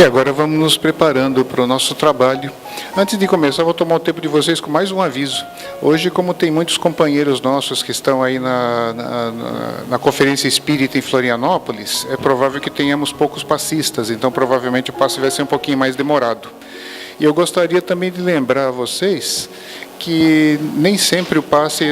E agora vamos nos preparando para o nosso trabalho. Antes de começar, vou tomar o tempo de vocês com mais um aviso. Hoje, como tem muitos companheiros nossos que estão aí na Conferência Espírita em Florianópolis, é provável que tenhamos poucos passistas, então provavelmente o passe vai ser um pouquinho mais demorado. E eu gostaria também de lembrar a vocês que nem sempre o passe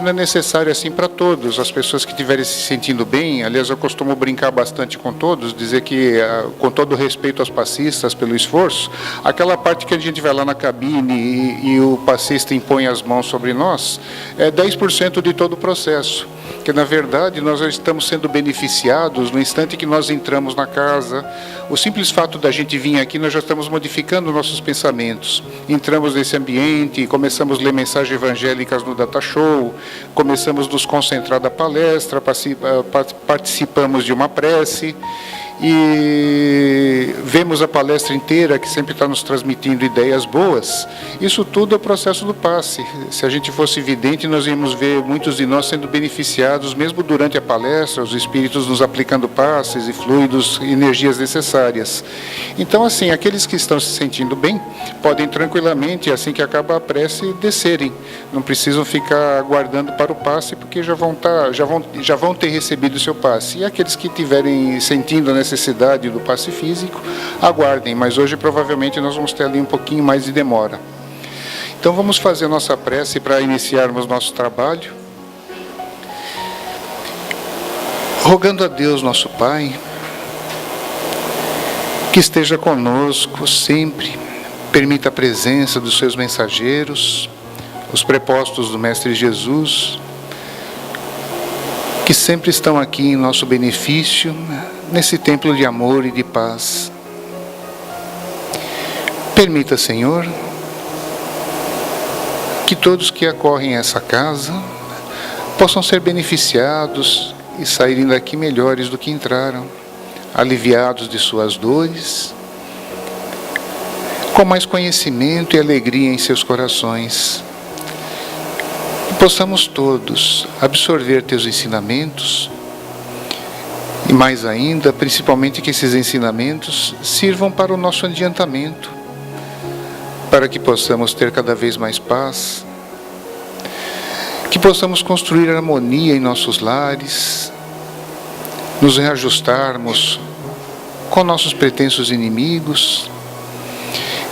não é necessário assim para todos, as pessoas que estiverem se sentindo bem. Aliás, eu costumo brincar bastante com todos, dizer que, com todo respeito aos passistas pelo esforço, aquela parte que a gente vai lá na cabine e o passista impõe as mãos sobre nós, é 10% de todo o processo, que na verdade nós já estamos sendo beneficiados no instante que nós entramos na casa. O simples fato da gente vir aqui, nós já estamos modificando nossos pensamentos. Entramos nesse ambiente, começamos a ler mensagens evangélicas no Data Show, começamos a nos concentrar da palestra, participamos de uma prece e vemos a palestra inteira, que sempre está nos transmitindo ideias boas. Isso tudo é o processo do passe. Se a gente fosse vidente, nós íamos ver muitos de nós sendo beneficiados, mesmo durante a palestra, os espíritos nos aplicando passes e fluidos, energias necessárias. Então, assim, aqueles que estão se sentindo bem, podem tranquilamente, assim que acaba a prece, descerem. Não precisam ficar aguardando para o passe, porque já vão ter recebido o seu passe. E aqueles que estiverem sentindo a necessidade do passe físico, aguardem, mas hoje provavelmente nós vamos ter ali um pouquinho mais de demora. Então vamos fazer a nossa prece para iniciarmos nosso trabalho, rogando a Deus, nosso Pai, que esteja conosco sempre, permita a presença dos seus mensageiros, os prepostos do Mestre Jesus, que sempre estão aqui em nosso benefício, nesse templo de amor e de paz. Permita, Senhor, que todos que acorrem a essa casa possam ser beneficiados e saírem daqui melhores do que entraram, aliviados de suas dores, com mais conhecimento e alegria em seus corações. Que possamos todos absorver teus ensinamentos e, mais ainda, principalmente que esses ensinamentos sirvam para o nosso adiantamento, para que possamos ter cada vez mais paz, que possamos construir harmonia em nossos lares, nos reajustarmos com nossos pretensos inimigos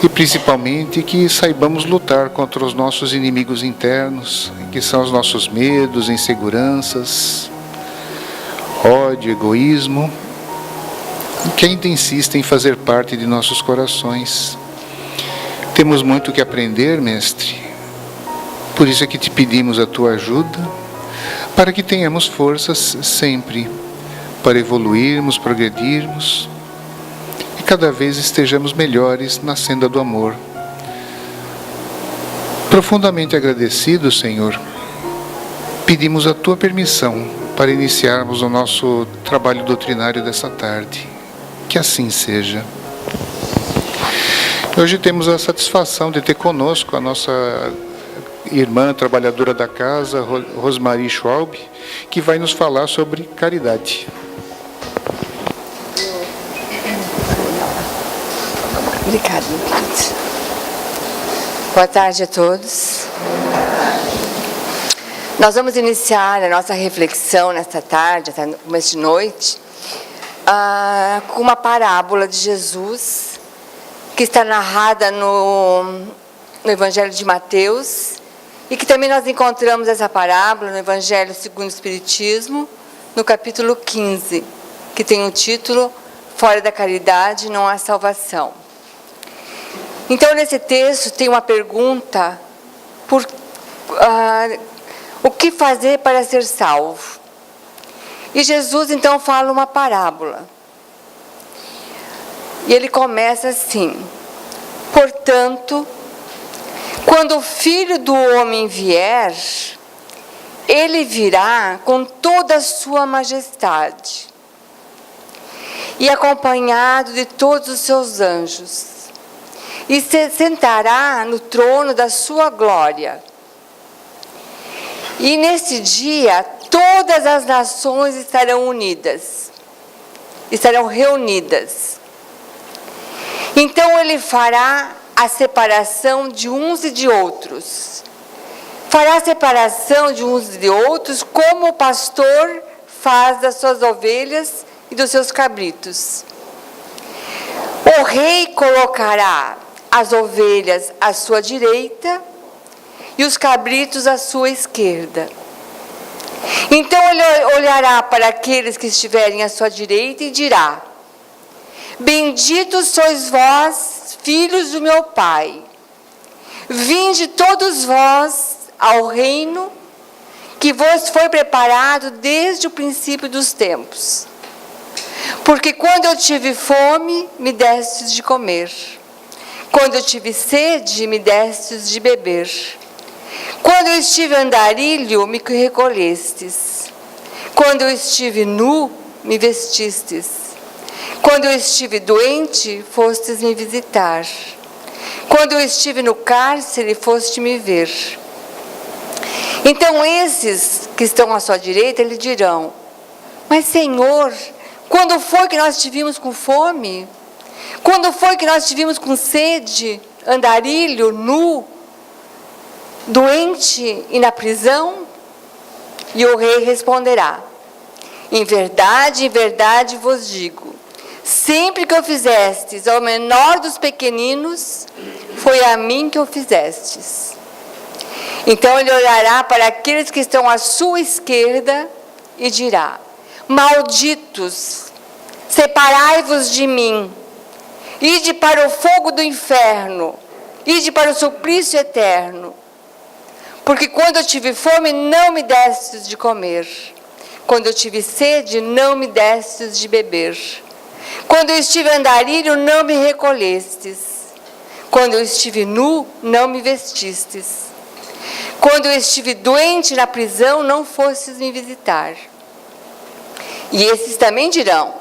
e, principalmente, que saibamos lutar contra os nossos inimigos internos, que são os nossos medos, inseguranças, ódio, egoísmo, que ainda insistem em fazer parte de nossos corações. Temos muito que aprender, Mestre. Por isso é que te pedimos a tua ajuda, para que tenhamos forças sempre para evoluirmos, progredirmos e cada vez estejamos melhores na senda do amor. Profundamente agradecidos, Senhor, pedimos a tua permissão para iniciarmos o nosso trabalho doutrinário dessa tarde. Que assim seja. Hoje temos a satisfação de ter conosco a nossa irmã trabalhadora da casa, Rosmarie Schwalb, que vai nos falar sobre caridade. Obrigada, meu querido. Boa tarde a todos. Nós vamos iniciar a nossa reflexão nesta tarde, até no começo de noite, com uma parábola de Jesus, que está narrada no Evangelho de Mateus, e que também nós encontramos essa parábola no Evangelho segundo o Espiritismo, no capítulo 15, que tem o título Fora da caridade não há salvação. Então, nesse texto tem uma pergunta: o que fazer para ser salvo? E Jesus então fala uma parábola. E ele começa assim: portanto, quando o Filho do Homem vier, ele virá com toda a sua majestade e acompanhado de todos os seus anjos, e se sentará no trono da sua glória. E nesse dia todas as nações estarão reunidas. Então ele fará a separação de uns e de outros. Fará a separação de uns e de outros, como o pastor faz das suas ovelhas e dos seus cabritos. O rei colocará as ovelhas à sua direita e os cabritos à sua esquerda. Então ele olhará para aqueles que estiverem à sua direita e dirá: benditos sois vós, filhos do meu Pai. Vinde todos vós ao reino que vos foi preparado desde o princípio dos tempos. Porque quando eu tive fome, me destes de comer. Quando eu tive sede, me destes de beber. Quando eu estive andarilho, me recolhestes. Quando eu estive nu, me vestistes. Quando eu estive doente, fostes me visitar. Quando eu estive no cárcere, foste me ver. Então esses que estão à sua direita, lhe dirão: mas Senhor, quando foi que nós estivemos com fome? Quando foi que nós estivemos com sede, andarilho, nu, doente e na prisão? E o rei responderá: em verdade vos digo, sempre que o fizestes ao menor dos pequeninos, foi a mim que o fizestes. Então ele olhará para aqueles que estão à sua esquerda e dirá: malditos, separai-vos de mim, ide para o fogo do inferno, ide para o suplício eterno. Porque quando eu tive fome, não me destes de comer. Quando eu tive sede, não me destes de beber. Quando eu estive andarilho, não me recolhestes. Quando eu estive nu, não me vestistes. Quando eu estive doente na prisão, não fostes me visitar. E esses também dirão: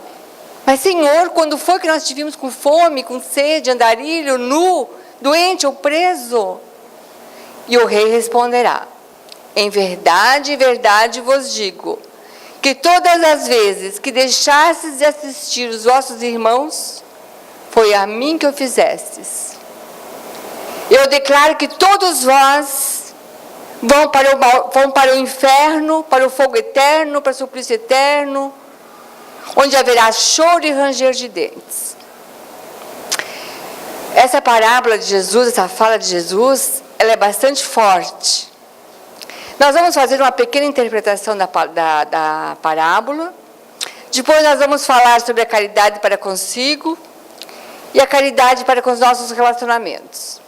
mas Senhor, quando foi que nós estivemos com fome, com sede, andarilho, nu, doente ou preso? E o rei responderá: em verdade vos digo, que todas as vezes que deixastes de assistir os vossos irmãos, foi a mim que o fizestes. Eu declaro que todos vós vão para o inferno, para o fogo eterno, para o suplício eterno, onde haverá choro e ranger de dentes. Essa parábola de Jesus, essa fala de Jesus, ela é bastante forte. Nós vamos fazer uma pequena interpretação da parábola. Depois nós vamos falar sobre a caridade para consigo e a caridade para com os nossos relacionamentos.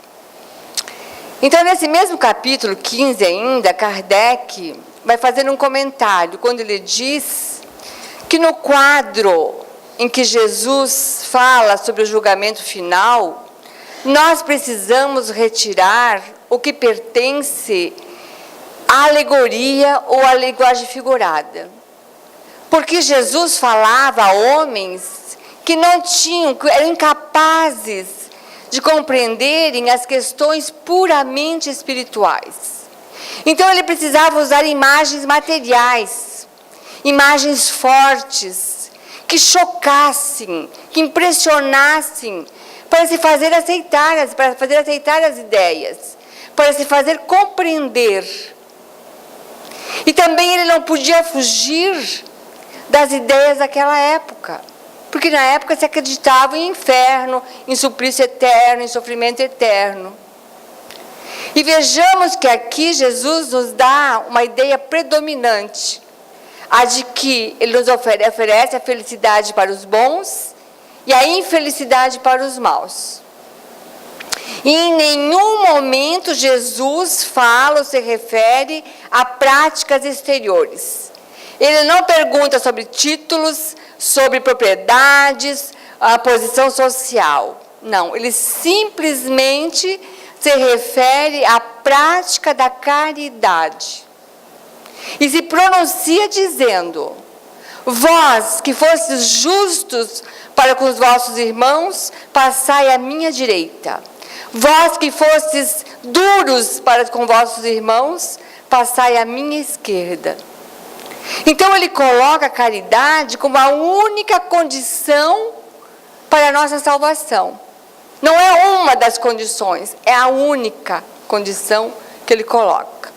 Então, nesse mesmo capítulo 15 ainda, Kardec vai fazer um comentário quando ele diz que no quadro em que Jesus fala sobre o julgamento final, nós precisamos retirar o que pertence à alegoria ou à linguagem figurada. Porque Jesus falava a homens que não tinham, que eram incapazes de compreenderem as questões puramente espirituais. Então ele precisava usar imagens materiais, imagens fortes, que chocassem, que impressionassem, para se fazer aceitar, as ideias, para se fazer compreender. E também ele não podia fugir das ideias daquela época, porque na época se acreditava em inferno, em suplício eterno, em sofrimento eterno. E vejamos que aqui Jesus nos dá uma ideia predominante, a de que ele nos oferece a felicidade para os bons e a infelicidade para os maus. E em nenhum momento Jesus fala ou se refere a práticas exteriores. Ele não pergunta sobre títulos, sobre propriedades, a posição social. Não, ele simplesmente se refere à prática da caridade. E se pronuncia dizendo: vós que fostes justos para com os vossos irmãos, passai à minha direita. Vós que fostes duros para com vossos irmãos, passai à minha esquerda. Então ele coloca a caridade como a única condição para a nossa salvação. Não é uma das condições, é a única condição que ele coloca.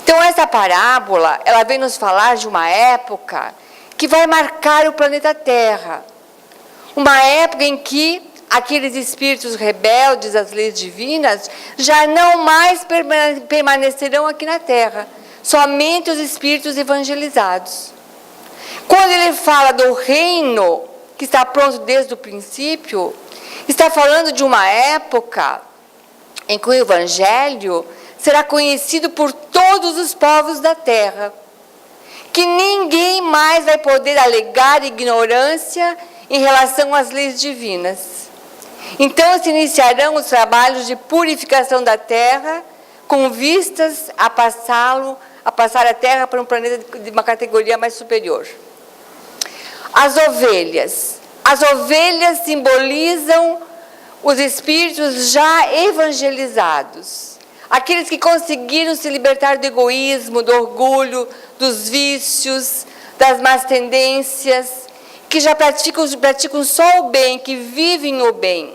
Então essa parábola, ela vem nos falar de uma época que vai marcar o planeta Terra. Uma época em que aqueles espíritos rebeldes às leis divinas já não mais permanecerão aqui na Terra. Somente os espíritos evangelizados. Quando ele fala do reino que está pronto desde o princípio, está falando de uma época em que o Evangelho será conhecido por todos os povos da terra, que ninguém mais vai poder alegar ignorância em relação às leis divinas. Então se iniciarão os trabalhos de purificação da terra, com vistas a passar a terra para um planeta de uma categoria mais superior. As ovelhas simbolizam os espíritos já evangelizados, aqueles que conseguiram se libertar do egoísmo, do orgulho, dos vícios, das más tendências, que já praticam só o bem, que vivem o bem.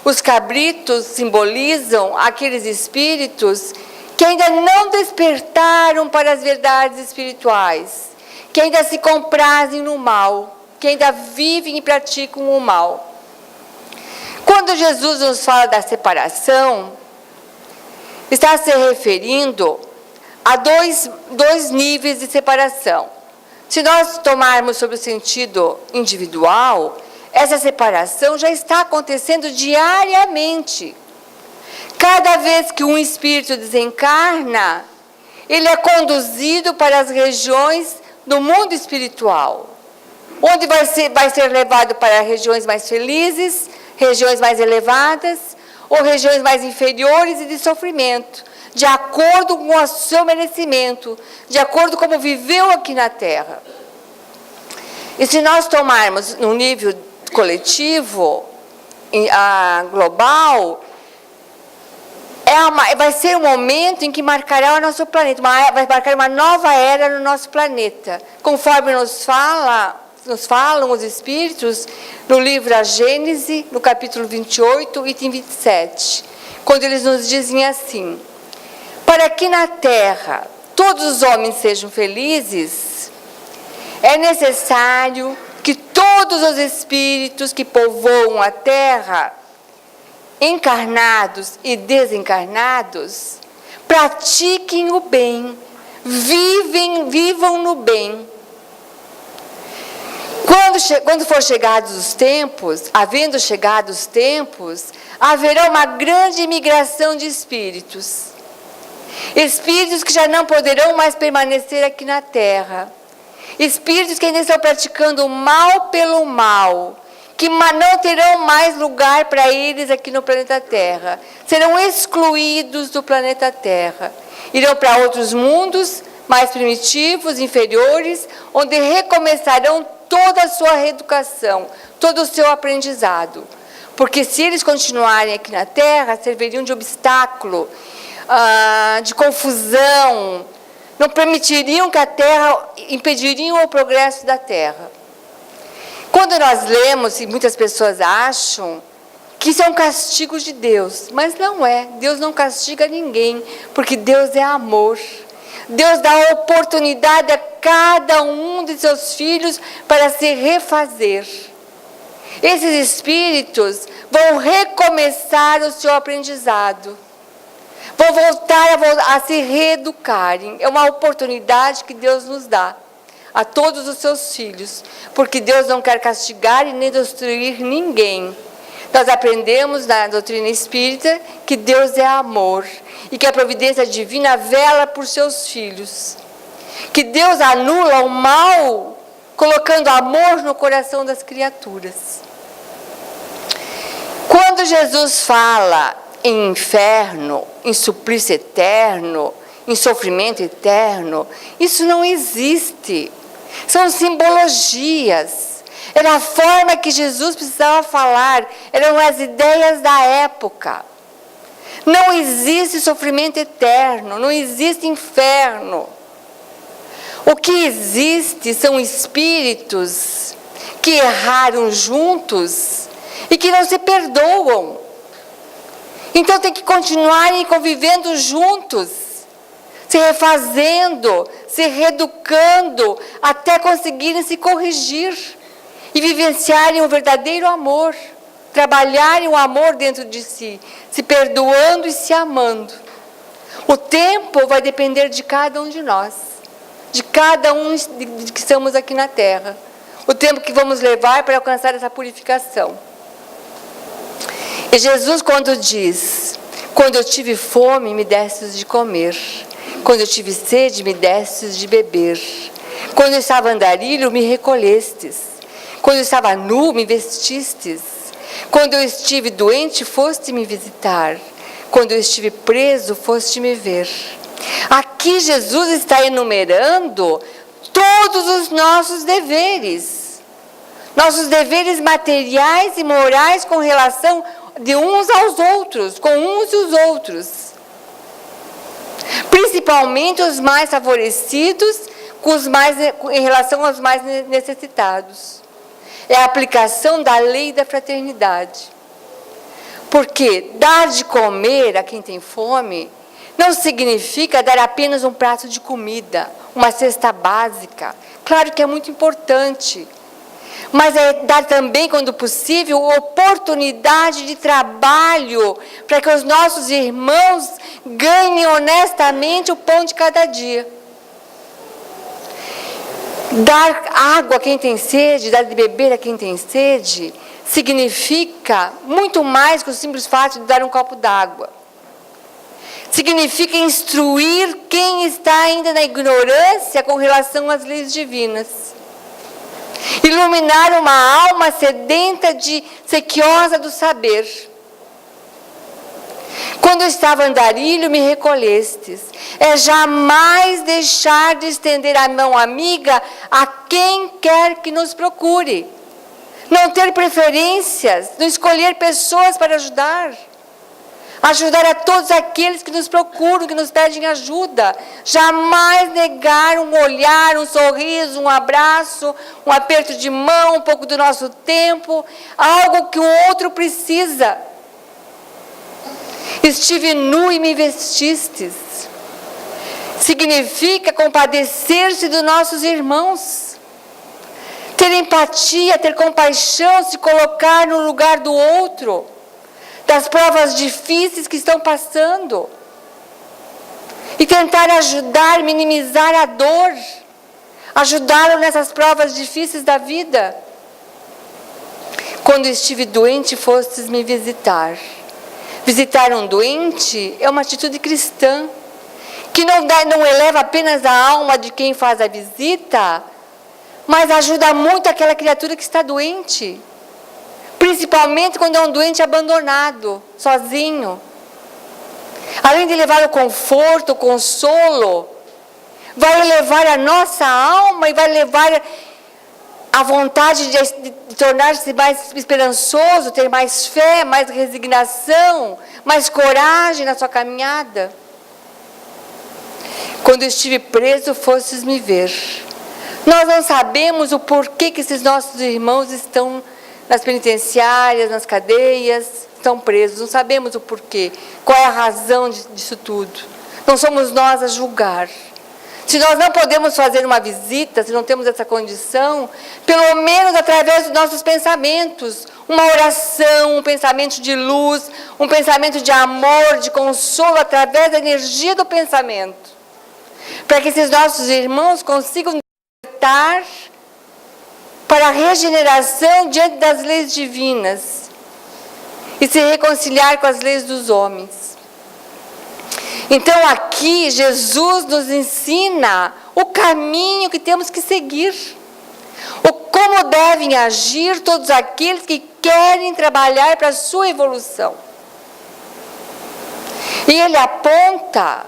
Os cabritos simbolizam aqueles espíritos que ainda não despertaram para as verdades espirituais, que ainda se comprazem no mal, que ainda vivem e praticam o mal. Quando Jesus nos fala da separação, está se referindo a dois níveis de separação. Se nós tomarmos sobre o sentido individual, essa separação já está acontecendo diariamente. Cada vez que um espírito desencarna, ele é conduzido para as regiões do mundo espiritual, onde vai ser levado para regiões mais felizes, regiões mais elevadas, ou regiões mais inferiores e de sofrimento, de acordo com o seu merecimento, de acordo com como viveu aqui na Terra. E se nós tomarmos no nível coletivo, global, vai ser um momento em que marcará o nosso planeta, vai marcar uma nova era no nosso planeta, conforme nos falam os Espíritos no livro A Gênese, no capítulo 28, item 27, quando eles nos dizem assim: para que na Terra todos os homens sejam felizes, é necessário que todos os espíritos que povoam a Terra, encarnados e desencarnados, pratiquem o bem, vivam no bem. Quando for chegados os tempos, havendo chegado os tempos, haverá uma grande imigração de espíritos. Espíritos que já não poderão mais permanecer aqui na Terra. Espíritos que ainda estão praticando o mal pelo mal, que não terão mais lugar para eles aqui no planeta Terra. Serão excluídos do planeta Terra. Irão para outros mundos mais primitivos, inferiores, onde recomeçarão toda a sua reeducação, todo o seu aprendizado. Porque se eles continuarem aqui na Terra, serviriam de obstáculo, de confusão, não permitiriam que a Terra, impediriam o progresso da Terra. Quando nós lemos, e muitas pessoas acham que isso é um castigo de Deus, mas não é. Deus não castiga ninguém, porque Deus é amor. Deus dá oportunidade a cada um de seus filhos para se refazer. Esses espíritos vão recomeçar o seu aprendizado, vão voltar a se reeducarem. É uma oportunidade que Deus nos dá a todos os seus filhos, porque Deus não quer castigar e nem destruir ninguém. Nós aprendemos na doutrina espírita que Deus é amor e que a providência divina vela por seus filhos. Que Deus anula o mal, colocando amor no coração das criaturas. Quando Jesus fala em inferno, em suplício eterno, em sofrimento eterno, isso não existe. São simbologias. Era a forma que Jesus precisava falar, eram as ideias da época. Não existe sofrimento eterno, não existe inferno. O que existe são espíritos que erraram juntos, e que não se perdoam. Então tem que continuarem convivendo juntos, se refazendo, se reeducando, até conseguirem se corrigir e vivenciarem o verdadeiro amor, trabalharem o amor dentro de si, se perdoando e se amando. O tempo vai depender de cada um de nós, de cada um que estamos aqui na Terra. O tempo que vamos levar para alcançar essa purificação. E Jesus, quando diz: quando eu tive fome, me destes de comer. Quando eu tive sede, me destes de beber. Quando eu estava andarilho, me recolhestes. Quando eu estava nu, me vestistes. Quando eu estive doente, foste me visitar. Quando eu estive preso, foste me ver. Aqui Jesus está enumerando todos os nossos deveres materiais e morais com relação de uns aos outros, com uns e os outros. Principalmente os mais favorecidos em relação aos mais necessitados. É a aplicação da lei da fraternidade. Porque dar de comer a quem tem fome não significa dar apenas um prato de comida, uma cesta básica. Claro que é muito importante. Mas é dar também, quando possível, oportunidade de trabalho para que os nossos irmãos ganhem honestamente o pão de cada dia. Dar água a quem tem sede, dar de beber a quem tem sede, significa muito mais que o simples fato de dar um copo d'água. Significa instruir quem está ainda na ignorância com relação às leis divinas. Iluminar uma alma sedenta sequiosa do saber. Quando eu estava andarilho, me recolhestes. É jamais deixar de estender a mão amiga a quem quer que nos procure. Não ter preferências, não escolher pessoas para ajudar. Ajudar a todos aqueles que nos procuram, que nos pedem ajuda. Jamais negar um olhar, um sorriso, um abraço, um aperto de mão, um pouco do nosso tempo, algo que o outro precisa. Estive nu e me vestistes. Significa compadecer-se dos nossos irmãos. Ter empatia, ter compaixão, se colocar no lugar do outro. Das provas difíceis que estão passando. E tentar ajudar, minimizar a dor. Ajudá-lo nessas provas difíceis da vida. Quando estive doente, fostes me visitar. Visitar um doente é uma atitude cristã, que não eleva apenas a alma de quem faz a visita, mas ajuda muito aquela criatura que está doente. Principalmente quando é um doente abandonado, sozinho. Além de levar o conforto, o consolo, vai elevar a nossa alma e vai levar a vontade de tornar-se mais esperançoso, ter mais fé, mais resignação, mais coragem na sua caminhada. Quando eu estive preso, fostes me ver. Nós não sabemos o porquê que esses nossos irmãos estão nas penitenciárias, nas cadeias, estão presos. Não sabemos o porquê, qual é a razão disso tudo. Não somos nós a julgar. Se nós não podemos fazer uma visita, se não temos essa condição, pelo menos através dos nossos pensamentos, uma oração, um pensamento de luz, um pensamento de amor, de consolo, através da energia do pensamento. Para que esses nossos irmãos consigam despertar para a regeneração diante das leis divinas e se reconciliar com as leis dos homens. Então aqui Jesus nos ensina o caminho que temos que seguir, como devem agir todos aqueles que querem trabalhar para a sua evolução. E ele aponta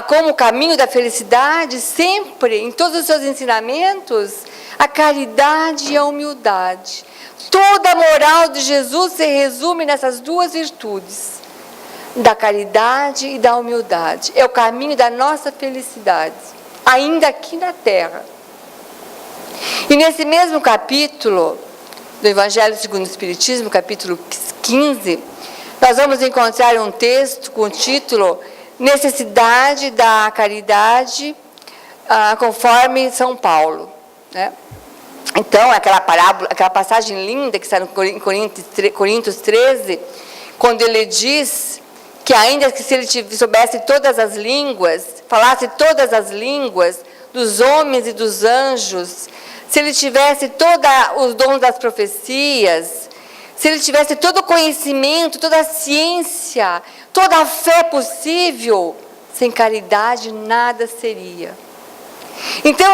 como o caminho da felicidade, sempre, em todos os seus ensinamentos, a caridade e a humildade. Toda a moral de Jesus se resume nessas duas virtudes, da caridade e da humildade. É o caminho da nossa felicidade, ainda aqui na Terra. E nesse mesmo capítulo, do Evangelho segundo o Espiritismo, capítulo 15, nós vamos encontrar um texto com o título Necessidade da Caridade, conforme São Paulo, né? Então, aquela parábola, aquela passagem linda que está em Coríntios 13, quando ele diz que ainda que se ele soubesse todas as línguas, falasse todas as línguas dos homens e dos anjos, se ele tivesse todos os dons das profecias, se ele tivesse todo o conhecimento, toda a ciência, toda a fé possível, sem caridade nada seria. Então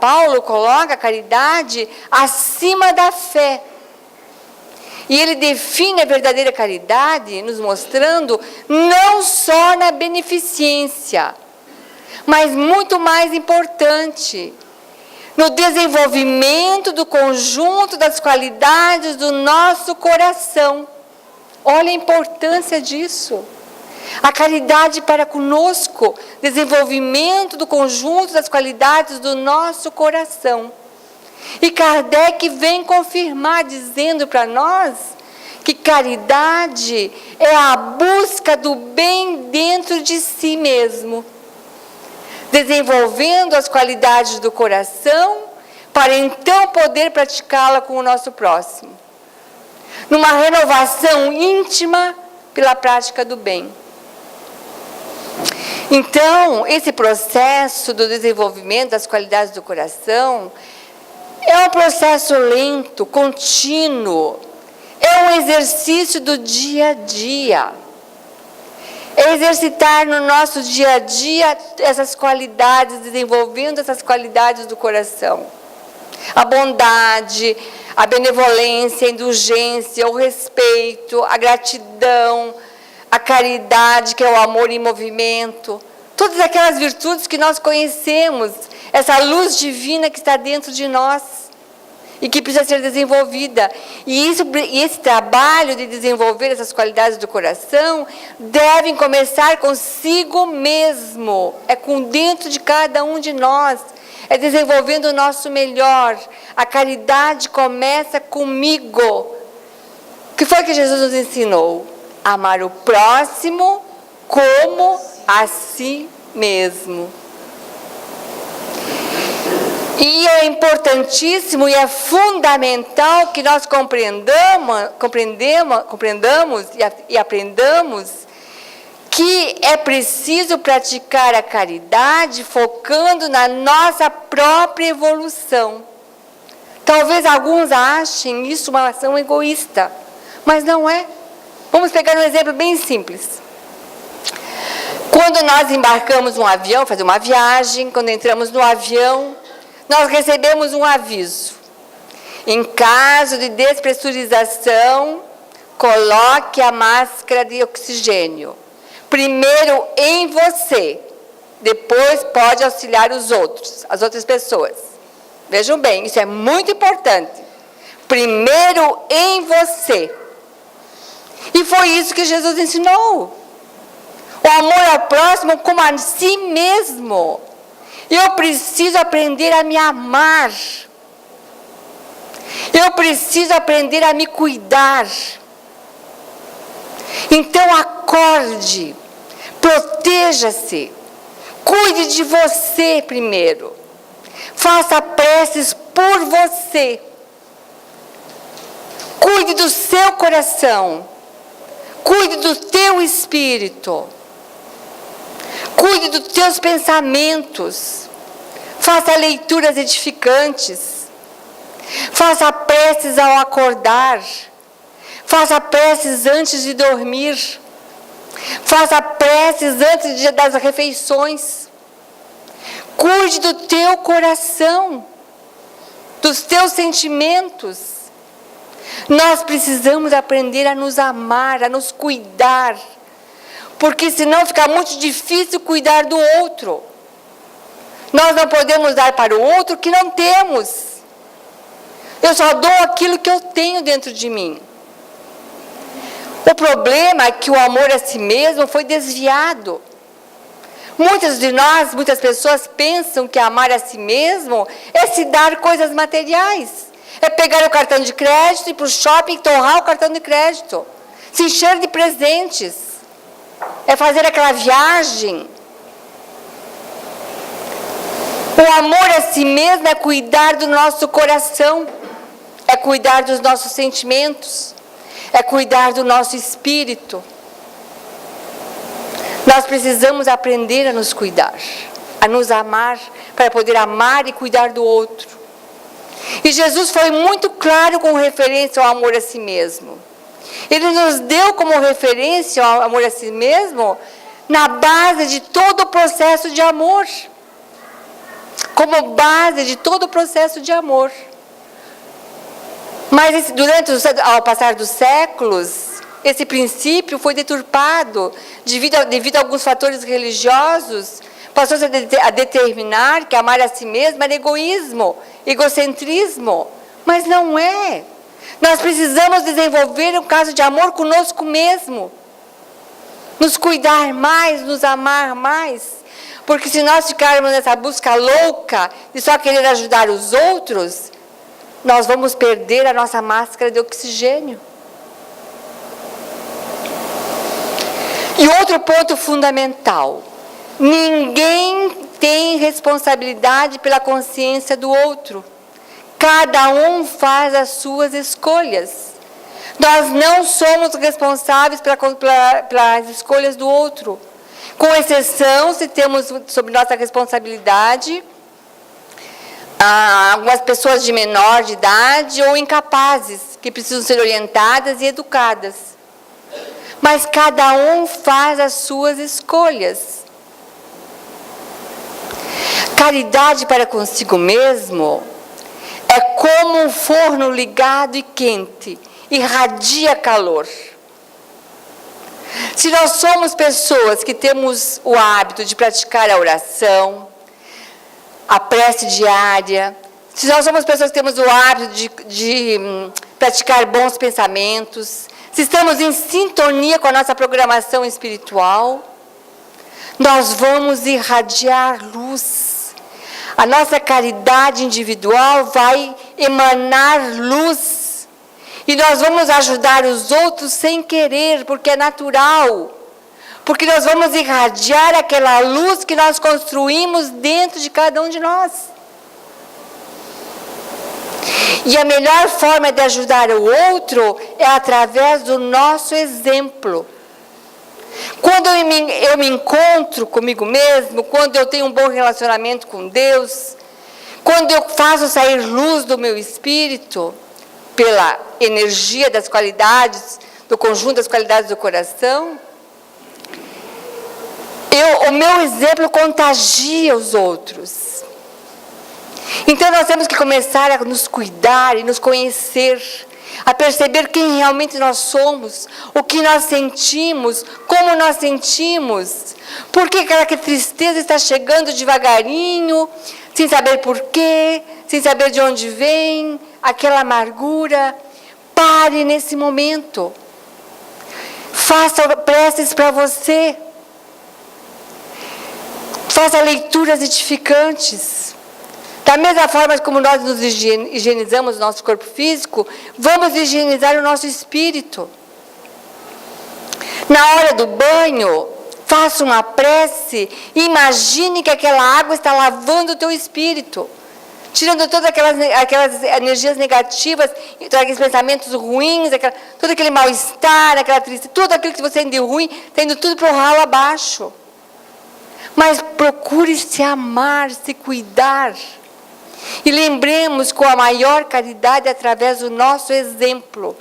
Paulo coloca a caridade acima da fé. E ele define a verdadeira caridade, nos mostrando não só na beneficência, mas muito mais importante, no desenvolvimento do conjunto das qualidades do nosso coração. Olha a importância disso. A caridade para conosco, desenvolvimento do conjunto das qualidades do nosso coração. E Kardec vem confirmar, dizendo para nós que caridade é a busca do bem dentro de si mesmo, desenvolvendo as qualidades do coração para então poder praticá-la com o nosso próximo, numa renovação íntima pela prática do bem. Então, esse processo do desenvolvimento das qualidades do coração é um processo lento, contínuo, é um exercício do dia a dia. É exercitar no nosso dia a dia essas qualidades, desenvolvendo essas qualidades do coração. A bondade, a benevolência, a indulgência, o respeito, a gratidão, a caridade, que é o amor em movimento. Todas aquelas virtudes que nós conhecemos, essa luz divina que está dentro de nós e que precisa ser desenvolvida. E esse trabalho de desenvolver essas qualidades do coração deve começar consigo mesmo. É com dentro de cada um de nós. É desenvolvendo o nosso melhor. A caridade começa comigo. O que foi que Jesus nos ensinou? Amar o próximo como a si mesmo. E é importantíssimo e é fundamental que nós compreendamos e aprendamos que é preciso praticar a caridade focando na nossa própria evolução. Talvez alguns achem isso uma ação egoísta, mas não é. Vamos pegar um exemplo bem simples. Quando nós embarcamos num avião, fazer uma viagem, quando entramos no avião, nós recebemos um aviso. Em caso de despressurização, coloque a máscara de oxigênio. Primeiro em você, depois pode auxiliar os outros, as outras pessoas. Vejam bem, isso é muito importante. Primeiro em você. E foi isso que Jesus ensinou. O amor ao próximo como a si mesmo. Eu preciso aprender a me amar. Eu preciso aprender a me cuidar. Então acorde, proteja-se, cuide de você primeiro. Faça preces por você. Cuide do seu coração. Cuide do teu espírito. Cuide dos teus pensamentos. Faça leituras edificantes. Faça preces ao acordar. Faça preces antes de dormir. Faça preces antes das refeições. Cuide do teu coração, dos teus sentimentos. Nós precisamos aprender a nos amar, a nos cuidar, porque senão fica muito difícil cuidar do outro. Nós não podemos dar para o outro o que não temos. Eu só dou aquilo que eu tenho dentro de mim. O problema é que o amor a si mesmo foi desviado. Muitas pessoas pensam que amar a si mesmo é se dar coisas materiais, É pegar o cartão de crédito, ir para o shopping e torrar o cartão de crédito. Se encher de presentes. É fazer aquela viagem. O amor a si mesmo é cuidar do nosso coração. É cuidar dos nossos sentimentos. É cuidar do nosso espírito. Nós precisamos aprender a nos cuidar, a nos amar, para poder amar e cuidar do outro. E Jesus foi muito claro com referência ao amor a si mesmo. Ele nos deu como referência ao amor a si mesmo na base de todo o processo de amor. Como base de todo o processo de amor. Mas ao passar dos séculos, esse princípio foi deturpado devido a alguns fatores religiosos. Passou-se a determinar que amar a si mesmo era egoísmo, egocentrismo. Mas não é. Nós precisamos desenvolver um caso de amor conosco mesmo. Nos cuidar mais, nos amar mais. Porque se nós ficarmos nessa busca louca de só querer ajudar os outros, nós vamos perder a nossa máscara de oxigênio. E outro ponto fundamental. Ninguém tem responsabilidade pela consciência do outro. Cada um faz as suas escolhas. Nós não somos responsáveis pelas escolhas do outro. Com exceção, se temos sob nossa responsabilidade algumas pessoas de menor de idade ou incapazes, que precisam ser orientadas e educadas. Mas cada um faz as suas escolhas. Caridade para consigo mesmo é como um forno ligado e quente, irradia calor. Se nós somos pessoas que temos o hábito de praticar a oração, a prece diária, se nós somos pessoas que temos o hábito de praticar bons pensamentos, se estamos em sintonia com a nossa programação espiritual, nós vamos irradiar luz. A nossa caridade individual vai emanar luz. E nós vamos ajudar os outros sem querer, porque é natural. Porque nós vamos irradiar aquela luz que nós construímos dentro de cada um de nós. E a melhor forma de ajudar o outro é através do nosso exemplo. Quando eu me encontro comigo mesmo, quando eu tenho um bom relacionamento com Deus, quando eu faço sair luz do meu espírito, pela energia das qualidades, do conjunto das qualidades do coração, o meu exemplo contagia os outros. Então nós temos que começar a nos cuidar e nos conhecer, a perceber quem realmente nós somos, o que nós sentimos, como nós sentimos, por que aquela tristeza está chegando devagarinho, sem saber porquê, sem saber de onde vem, aquela amargura. Pare nesse momento, faça preces para você, faça leituras edificantes. Da mesma forma como nós nos higienizamos o nosso corpo físico, vamos higienizar o nosso espírito. Na hora do banho, faça uma prece e imagine que aquela água está lavando o teu espírito, tirando todas aquelas energias negativas, aqueles pensamentos ruins, todo aquele mal-estar, aquela tristeza, tudo aquilo que você tem de ruim, está indo tudo para o ralo abaixo. Mas procure se amar, se cuidar. E lembremos com a maior caridade através do nosso exemplo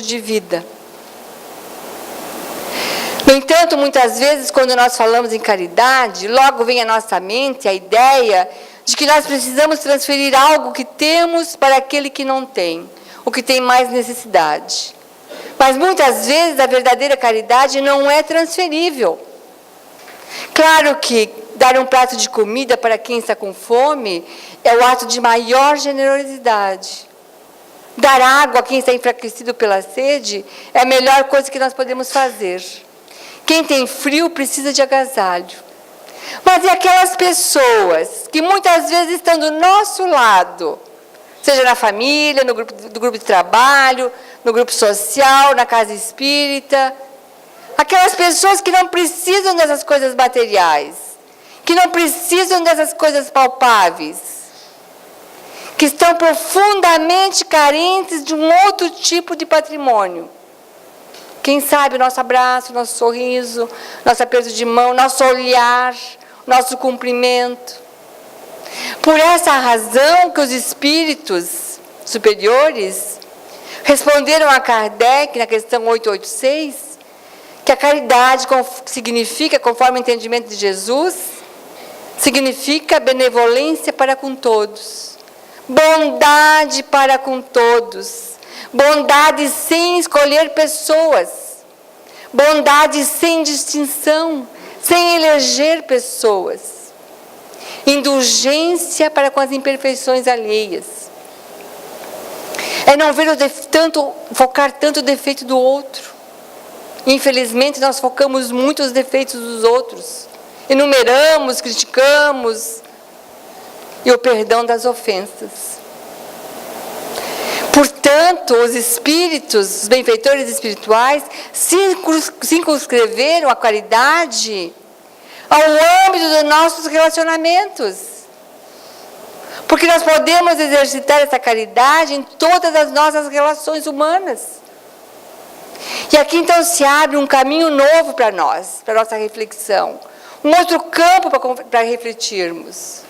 de vida. No entanto, muitas vezes, quando nós falamos em caridade, logo vem à nossa mente a ideia de que nós precisamos transferir algo que temos para aquele que não tem, o que tem mais necessidade. Mas muitas vezes a verdadeira caridade não é transferível. Claro que dar um prato de comida para quem está com fome é o ato de maior generosidade. Dar água a quem está enfraquecido pela sede é a melhor coisa que nós podemos fazer. Quem tem frio precisa de agasalho. Mas e aquelas pessoas que muitas vezes estão do nosso lado, Seja na família, no grupo de trabalho, no grupo social, na casa espírita. Aquelas pessoas que não precisam dessas coisas materiais, que não precisam dessas coisas palpáveis, que estão profundamente carentes de um outro tipo de patrimônio. Quem sabe o nosso abraço, nosso sorriso, nosso aperto de mão, nosso olhar, nosso cumprimento. Por essa razão que os espíritos superiores responderam a Kardec na questão 886, que a caridade significa, conforme o entendimento de Jesus, significa benevolência para com todos, bondade para com todos, bondade sem escolher pessoas, bondade sem distinção, sem eleger pessoas, indulgência para com as imperfeições alheias. É não ver focar tanto o defeito do outro. Infelizmente, nós focamos muito os defeitos dos outros. Enumeramos, criticamos. E o perdão das ofensas. Portanto, os espíritos, os benfeitores espirituais, circunscreveram a caridade ao âmbito dos nossos relacionamentos. Porque nós podemos exercitar essa caridade em todas as nossas relações humanas. E aqui então se abre um caminho novo para nós, para a nossa reflexão. Um outro campo para refletirmos.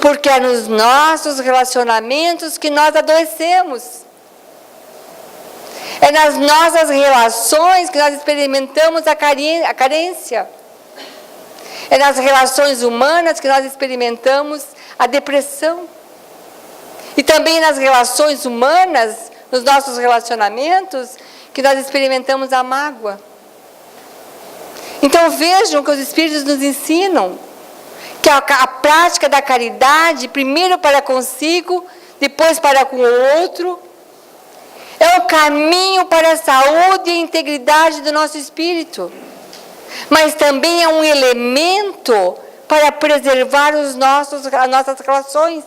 Porque é nos nossos relacionamentos que nós adoecemos. É nas nossas relações que nós experimentamos a carência. É nas relações humanas que nós experimentamos a depressão. E também nas relações humanas, nos nossos relacionamentos, que nós experimentamos a mágoa. Então vejam que os Espíritos nos ensinam que a prática da caridade, primeiro para consigo, depois para com o outro, é o caminho para a saúde e a integridade do nosso espírito. Mas também é um elemento para preservar as nossas relações,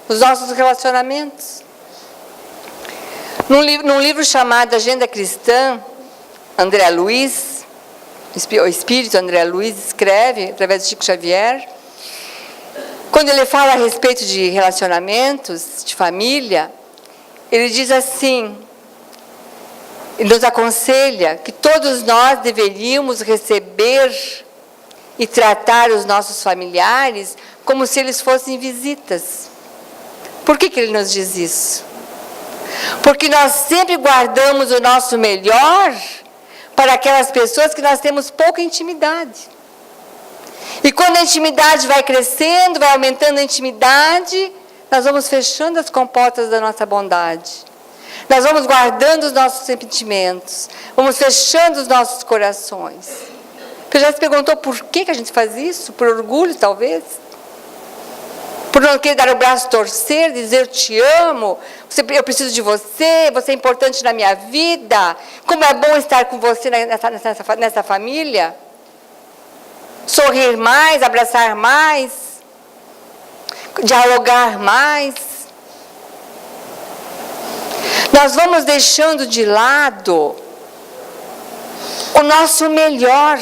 os nossos relacionamentos. Num livro chamado Agenda Cristã, André Luiz, o espírito André Luiz escreve, através de Chico Xavier, quando ele fala a respeito de relacionamentos, de família, ele diz assim, ele nos aconselha que todos nós deveríamos receber e tratar os nossos familiares como se eles fossem visitas. Por que ele nos diz isso? Porque nós sempre guardamos o nosso melhor para aquelas pessoas que nós temos pouca intimidade. E quando a intimidade vai crescendo, vai aumentando a intimidade, nós vamos fechando as comportas da nossa bondade. Nós vamos guardando os nossos sentimentos, vamos fechando os nossos corações. Você já se perguntou por que a gente faz isso? Por orgulho, talvez? Por não querer dar o braço a torcer, dizer eu te amo, eu preciso de você, você é importante na minha vida, como é bom estar com você nessa família. Sorrir mais, abraçar mais, dialogar mais. Nós vamos deixando de lado o nosso melhor,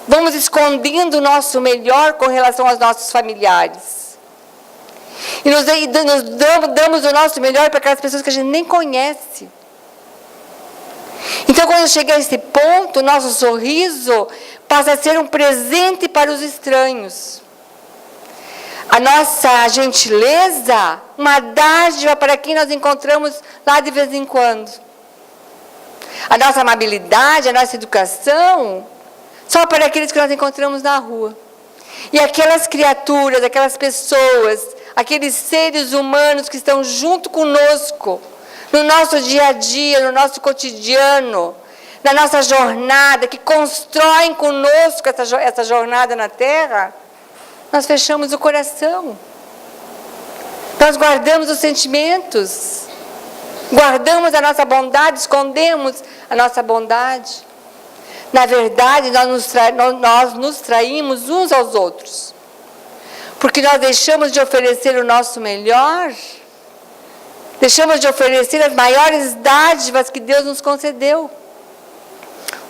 vamos escondendo o nosso melhor com relação aos nossos familiares. E nos damos o nosso melhor para aquelas pessoas que a gente nem conhece. Então, quando chegar a esse ponto, o nosso sorriso passa a ser um presente para os estranhos. A nossa gentileza, uma dádiva para quem nós encontramos lá de vez em quando. A nossa amabilidade, a nossa educação, só para aqueles que nós encontramos na rua. E aquelas criaturas, aquelas pessoas, aqueles seres humanos que estão junto conosco, no nosso dia a dia, no nosso cotidiano, na nossa jornada, que constroem conosco essa jornada na Terra, nós fechamos o coração. Nós guardamos os sentimentos, guardamos a nossa bondade, escondemos a nossa bondade. Na verdade, nós nos traímos uns aos outros. Porque nós deixamos de oferecer o nosso melhor Deixamos de oferecer as maiores dádivas que Deus nos concedeu.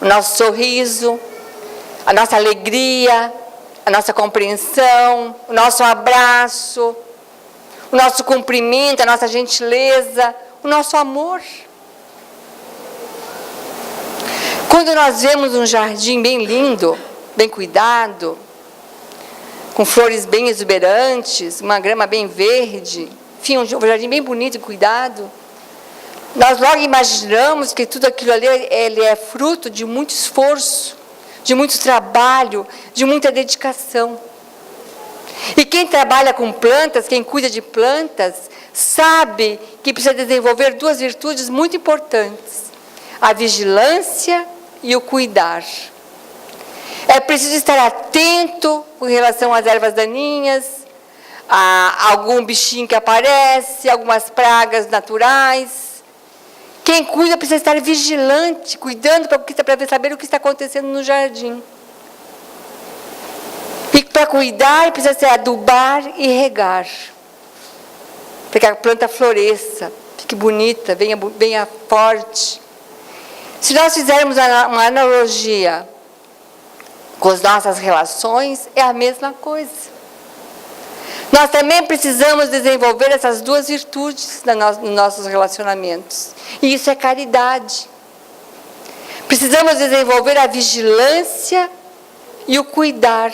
O nosso sorriso, a nossa alegria, a nossa compreensão, o nosso abraço, o nosso cumprimento, a nossa gentileza, o nosso amor. Quando nós vemos um jardim bem lindo, bem cuidado, com flores bem exuberantes, uma grama bem verde, enfim, um jardim bem bonito e cuidado, nós logo imaginamos que tudo aquilo ali ele é fruto de muito esforço, de muito trabalho, de muita dedicação. E quem trabalha com plantas, quem cuida de plantas, sabe que precisa desenvolver duas virtudes muito importantes: a vigilância e o cuidar. É preciso estar atento com relação às ervas daninhas, a algum bichinho que aparece, algumas pragas naturais. Quem cuida precisa estar vigilante, cuidando para saber o que está acontecendo no jardim. E para cuidar, precisa se adubar e regar, para que a planta floresça, fique bonita, venha forte. Se nós fizermos uma analogia com as nossas relações, é a mesma coisa. Nós também precisamos desenvolver essas duas virtudes nos nossos relacionamentos. E isso é caridade. Precisamos desenvolver a vigilância e o cuidar.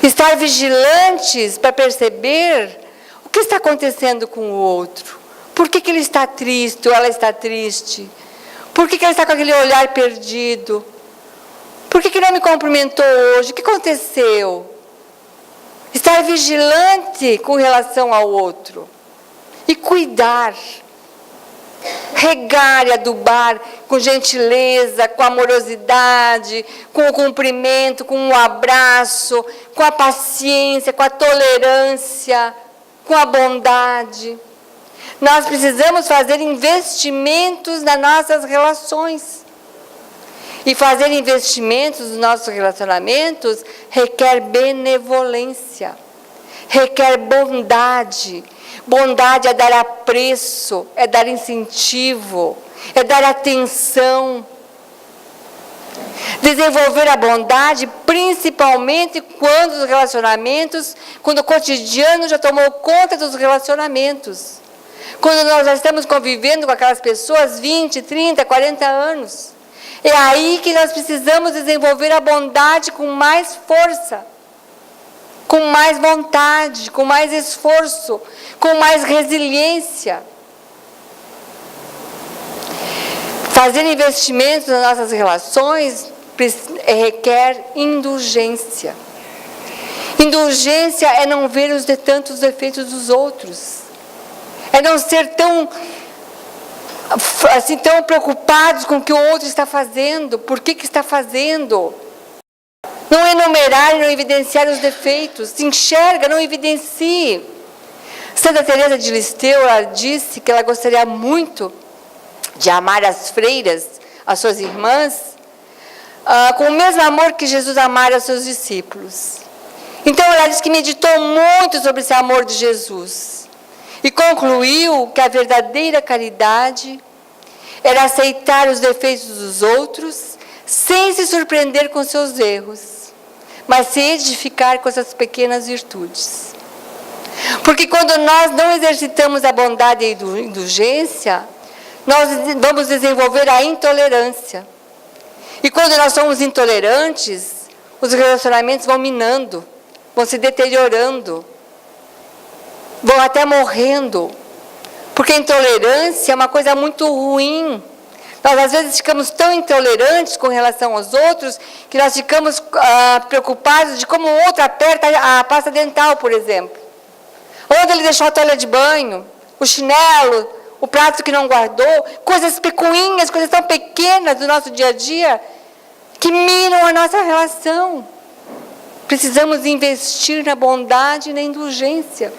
Estar vigilantes para perceber o que está acontecendo com o outro. Por que ele está triste ou ela está triste? Por que ela está com aquele olhar perdido? Por que não me cumprimentou hoje? O que aconteceu? Estar vigilante com relação ao outro. E cuidar. Regar e adubar com gentileza, com amorosidade, com o cumprimento, com o abraço, com a paciência, com a tolerância, com a bondade. Nós precisamos fazer investimentos nas nossas relações. E fazer investimentos nos nossos relacionamentos requer benevolência, requer bondade. Bondade é dar apreço, é dar incentivo, é dar atenção. Desenvolver a bondade, principalmente quando os relacionamentos, quando o cotidiano já tomou conta dos relacionamentos. Quando nós já estamos convivendo com aquelas pessoas 20, 30, 40 anos. É aí que nós precisamos desenvolver a bondade com mais força, com mais vontade, com mais esforço, com mais resiliência. Fazer investimentos nas nossas relações requer indulgência. Indulgência é não ver tantos defeitos dos outros. É não ser tão preocupados com o que o outro está fazendo, por que está fazendo. Não enumerar e não evidenciar os defeitos. Se enxerga, não evidencie. Santa Teresa de Listeu, ela disse que ela gostaria muito de amar as freiras, as suas irmãs, com o mesmo amor que Jesus amara os seus discípulos. Então ela disse que meditou muito sobre esse amor de Jesus. E concluiu que a verdadeira caridade era aceitar os defeitos dos outros, sem se surpreender com seus erros, mas se edificar com essas pequenas virtudes. Porque quando nós não exercitamos a bondade e a indulgência, nós vamos desenvolver a intolerância. E quando nós somos intolerantes, os relacionamentos vão minando, vão se deteriorando, vão até morrendo. Porque a intolerância é uma coisa muito ruim. Nós, às vezes, ficamos tão intolerantes com relação aos outros, que nós ficamos preocupados de como o outro aperta a pasta dental, por exemplo. Onde ele deixou a toalha de banho, o chinelo, o prato que não guardou, coisas pecuinhas, coisas tão pequenas do nosso dia a dia, que minam a nossa relação. Precisamos investir na bondade e na indulgência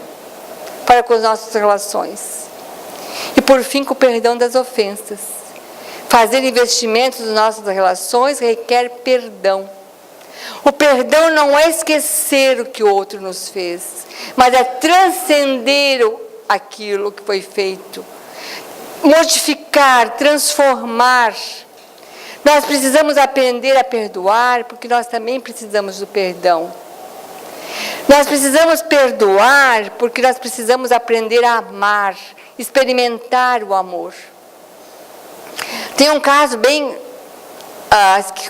para com as nossas relações. E por fim, com o perdão das ofensas. Fazer investimentos nas nossas relações requer perdão. O perdão não é esquecer o que o outro nos fez, mas é transcender aquilo que foi feito. Modificar, transformar. Nós precisamos aprender a perdoar, porque nós também precisamos do perdão. Nós precisamos perdoar, porque nós precisamos aprender a amar, experimentar o amor. Tem um caso bem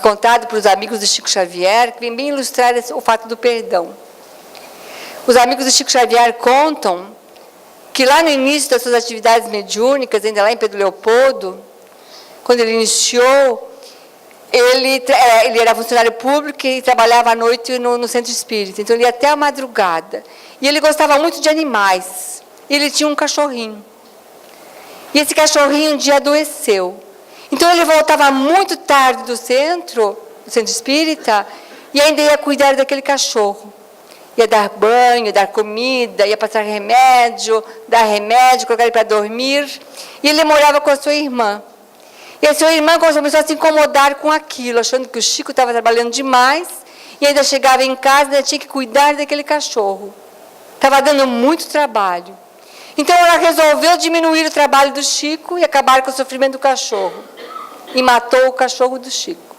contado para os amigos de Chico Xavier, que vem bem ilustrar o fato do perdão. Os amigos de Chico Xavier contam que lá no início das suas atividades mediúnicas, ainda lá em Pedro Leopoldo, quando ele iniciou, ele era funcionário público e trabalhava à noite no centro espírita. Então ele ia até a madrugada. E ele gostava muito de animais. E ele tinha um cachorrinho. E esse cachorrinho um dia adoeceu. Então ele voltava muito tarde do centro espírita, e ainda ia cuidar daquele cachorro. Ia dar banho, dar comida, ia passar remédio, dar remédio, colocar ele para dormir. E ele morava com a sua irmã. E a sua irmã começou a se incomodar com aquilo, achando que o Chico estava trabalhando demais, e ainda chegava em casa e ainda tinha que cuidar daquele cachorro. Estava dando muito trabalho. Então ela resolveu diminuir o trabalho do Chico e acabar com o sofrimento do cachorro. E matou o cachorro do Chico.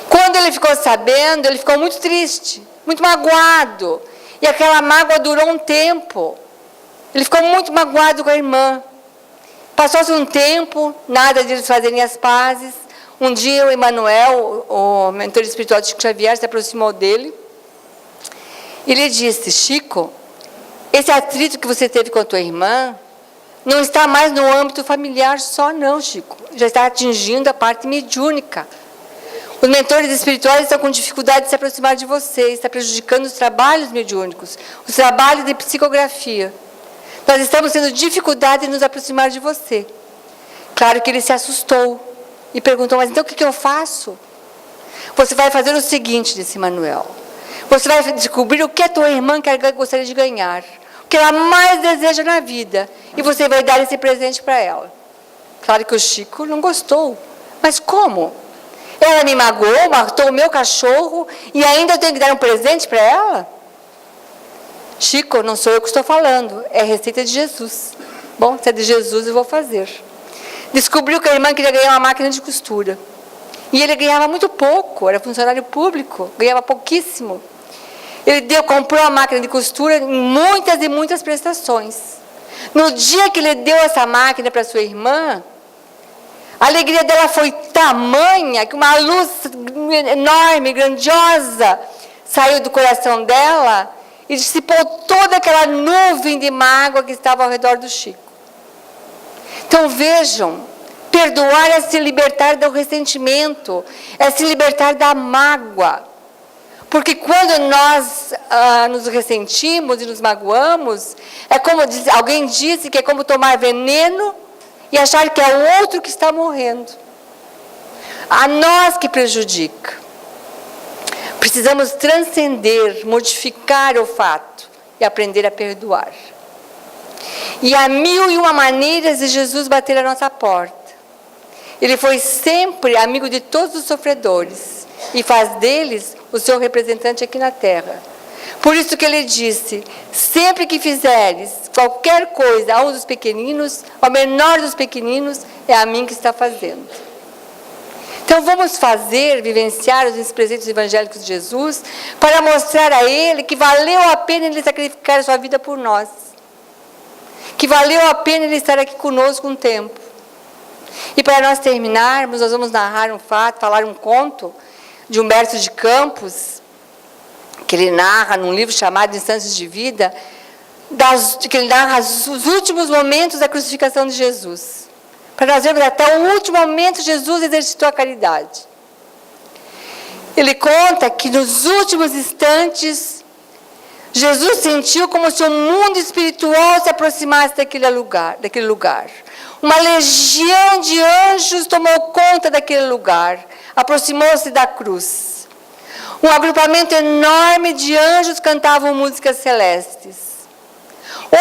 Quando ele ficou sabendo, ele ficou muito triste, muito magoado. E aquela mágoa durou um tempo. Ele ficou muito magoado com a irmã. Passou-se um tempo, nada de eles fazerem as pazes. Um dia o Emmanuel, o mentor espiritual de Chico Xavier, se aproximou dele. E lhe disse: Chico, esse atrito que você teve com a tua irmã não está mais no âmbito familiar só não, Chico. Já está atingindo a parte mediúnica. Os mentores espirituais estão com dificuldade de se aproximar de você, está prejudicando os trabalhos mediúnicos, os trabalhos de psicografia. Nós estamos tendo dificuldade em nos aproximar de você. Claro que ele se assustou e perguntou: mas então o que eu faço? Você vai fazer o seguinte, disse Manuel. Você vai descobrir o que a tua irmã gostaria de ganhar, o que ela mais deseja na vida, e você vai dar esse presente para ela. Claro que o Chico não gostou. Mas como? Ela me magoou, matou o meu cachorro, e ainda eu tenho que dar um presente para ela? Chico, não sou eu que estou falando, é a receita de Jesus. Bom, se é de Jesus, eu vou fazer. Descobriu que a irmã queria ganhar uma máquina de costura. E ele ganhava muito pouco, era funcionário público, ganhava pouquíssimo. Ele comprou a máquina de costura em muitas e muitas prestações. No dia que ele deu essa máquina para sua irmã, a alegria dela foi tamanha que uma luz enorme, grandiosa, saiu do coração dela e dissipou toda aquela nuvem de mágoa que estava ao redor do Chico. Então vejam, perdoar é se libertar do ressentimento, é se libertar da mágoa. Porque quando nós nos ressentimos e nos magoamos, é como alguém disse que é como tomar veneno e achar que é o outro que está morrendo. A nós que prejudica. Precisamos transcender, modificar o fato e aprender a perdoar. E há 1001 maneiras de Jesus bater a nossa porta. Ele foi sempre amigo de todos os sofredores e faz deles o seu representante aqui na terra. Por isso que ele disse: sempre que fizeres qualquer coisa a um dos pequeninos, ao menor dos pequeninos, é a mim que está fazendo. Então vamos vivenciar os presentes evangélicos de Jesus para mostrar a Ele que valeu a pena Ele sacrificar a sua vida por nós. Que valeu a pena Ele estar aqui conosco um tempo. E para nós terminarmos, nós vamos narrar um fato, falar um conto de Humberto de Campos, que ele narra num livro chamado Instâncias de Vida, que ele narra os últimos momentos da crucificação de Jesus. Para nós vermos até o último momento Jesus exercitou a caridade. Ele conta que nos últimos instantes, Jesus sentiu como se o mundo espiritual se aproximasse daquele lugar. Uma legião de anjos tomou conta daquele lugar, aproximou-se da cruz. Um agrupamento enorme de anjos cantavam músicas celestes.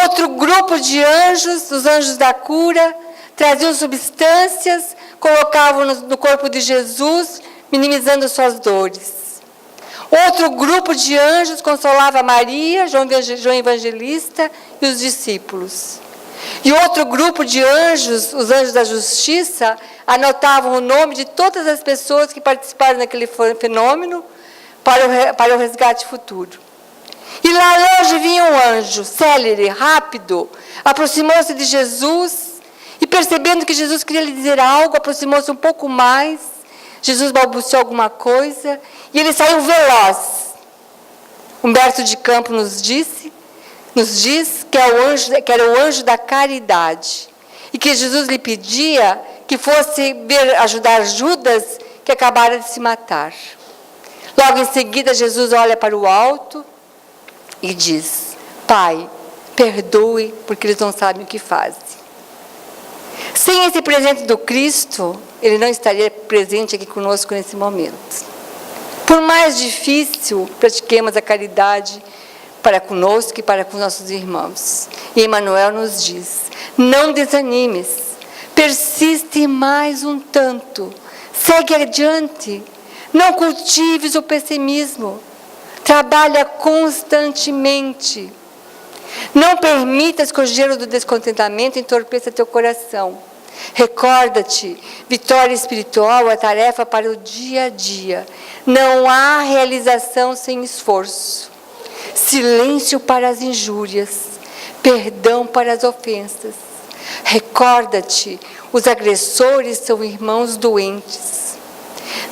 Outro grupo de anjos, os anjos da cura, traziam substâncias, colocavam no corpo de Jesus, minimizando suas dores. Outro grupo de anjos consolava Maria, João Evangelista e os discípulos. E outro grupo de anjos, os anjos da justiça, anotavam o nome de todas as pessoas que participaram daquele fenômeno para o resgate futuro. E lá longe vinha um anjo, célere, rápido, aproximou-se de Jesus e, percebendo que Jesus queria lhe dizer algo, aproximou-se um pouco mais. Jesus balbuciou alguma coisa e ele saiu veloz. Humberto de Campos nos diz que era o anjo da caridade e que Jesus lhe pedia que fosse ajudar Judas, que acabara de se matar. Logo em seguida, Jesus olha para o alto e diz: Pai, perdoe, porque eles não sabem o que fazem. Sem esse presente do Cristo, Ele não estaria presente aqui conosco nesse momento. Por mais difícil, pratiquemos a caridade para conosco e para com nossos irmãos. E Emmanuel nos diz: não desanimes, persiste mais um tanto, segue adiante, não cultives o pessimismo, trabalha constantemente. Não permitas que o gelo do descontentamento entorpeça teu coração. Recorda-te, vitória espiritual é tarefa para o dia a dia. Não há realização sem esforço. Silêncio para as injúrias, perdão para as ofensas. Recorda-te, os agressores são irmãos doentes.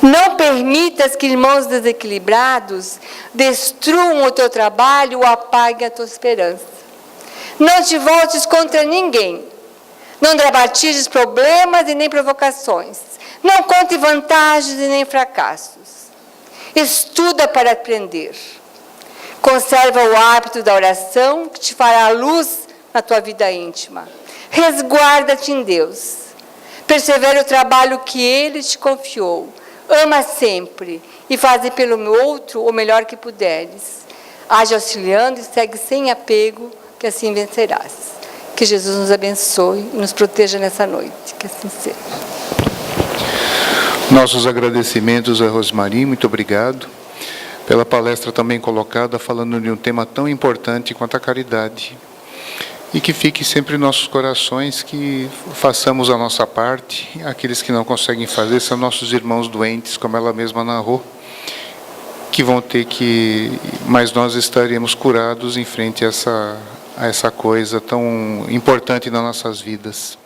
Não permitas que irmãos desequilibrados destruam o teu trabalho ou apaguem a tua esperança. Não te voltes contra ninguém. Não dramatizes problemas e nem provocações. Não conte vantagens e nem fracassos. Estuda para aprender. Conserva o hábito da oração, que te fará luz na tua vida íntima. Resguarda-te em Deus. Persevera o trabalho que Ele te confiou. Ama sempre e faze pelo outro o melhor que puderes. Age auxiliando e segue sem apego, que assim vencerás. Que Jesus nos abençoe e nos proteja nessa noite. Que assim seja. Nossos agradecimentos a Rosemarie, muito obrigado pela palestra também colocada, falando de um tema tão importante quanto a caridade. E que fique sempre em nossos corações, que façamos a nossa parte. Aqueles que não conseguem fazer são nossos irmãos doentes, como ela mesma narrou, que vão ter que... Mas nós estaremos curados em frente a essa coisa tão importante nas nossas vidas.